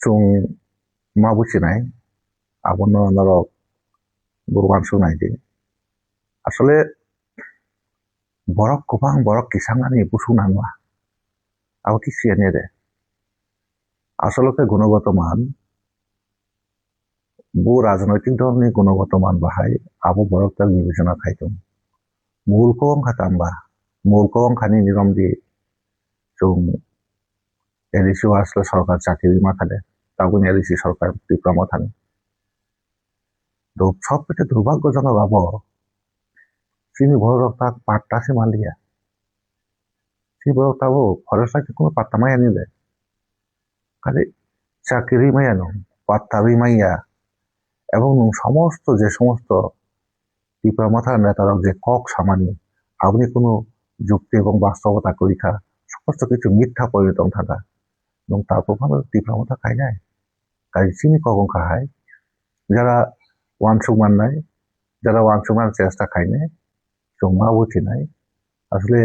chung mabuchinai abono norok buruan sunai di আসলে borok kubang borok kisangani busunan wa abo ki siane de আসলে গুণগত মান বু রাজনৈতিক দলনি গুণগত মান বাহাই আবো borok tal বিবেচনা খাইতুম মূল কম খাতাম্বা মূল কম খানি নিরম দি chung এলিসি আসলে সরকার চাকরি মাথালে তাগুন এলিসি সরকার ডিপ্লোমা থানে তো সব পেটে দুর্ভাগ্যজনক আবো চিনি বড় তাক পাট্টা সে মালিয়া সে বড় তাবো ফরেস্টাকে কোনো পাত্তা মাইয়া নিলে খালি চাকরি মাইয়া নো পাত্তাবি মাইয়া এবং সমস্ত যে সমস্ত ডিপ্লোমাথার নেতারা যে কক সামানি আপনি কোনো যুক্তি এবং বাস্তবতা পরীক্ষা সমস্ত কিছু মিথ্যা পরিণত থাকা এবং তারপর ভাবে ডিপ্লোমাটা খাই যায় কাজে চিনি কখন খায় যারা ওয়ান সুমান নাই যারা ওয়ান সুমান চেষ্টা খায় নাই জমা উঠি নাই আসলে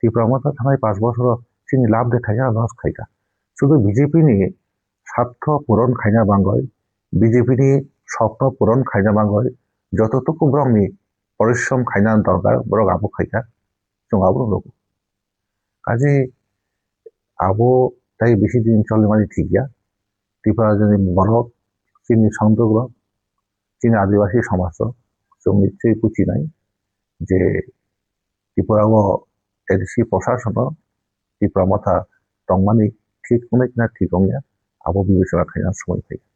ডিপ্লোমাটা থানায় 5 বছর চিনি লাভ দেখায় আর লস খাইকা শুধু বিজেপি নিয়ে স্বার্থ পূরণ খাইনা বাঙ্গয় বিজেপি নিয়ে স্বপ্ন পূরণ খাইনা বাঙ্গয় যতটুকু বরং পরিশ্রম খাইনা দরকার বরং আবু খাইকা जों আবু লোক কাজে আবু তাই বেশি দিন চলে মানে ঠিক গিয়া ত্রিপুরা যদি বড় চিনি সংযোগ চিনি আদিবাসী সমাজ जों নিশ্চয়ই বুঝি নাই যে ত্রিপুরা এডিসি প্রশাসন ত্রিপুরা মাথা টংমানি ঠিক অনেক না ঠিক অঙ্গিয়া আবু বিবেচনা খাইনা সময় থেকে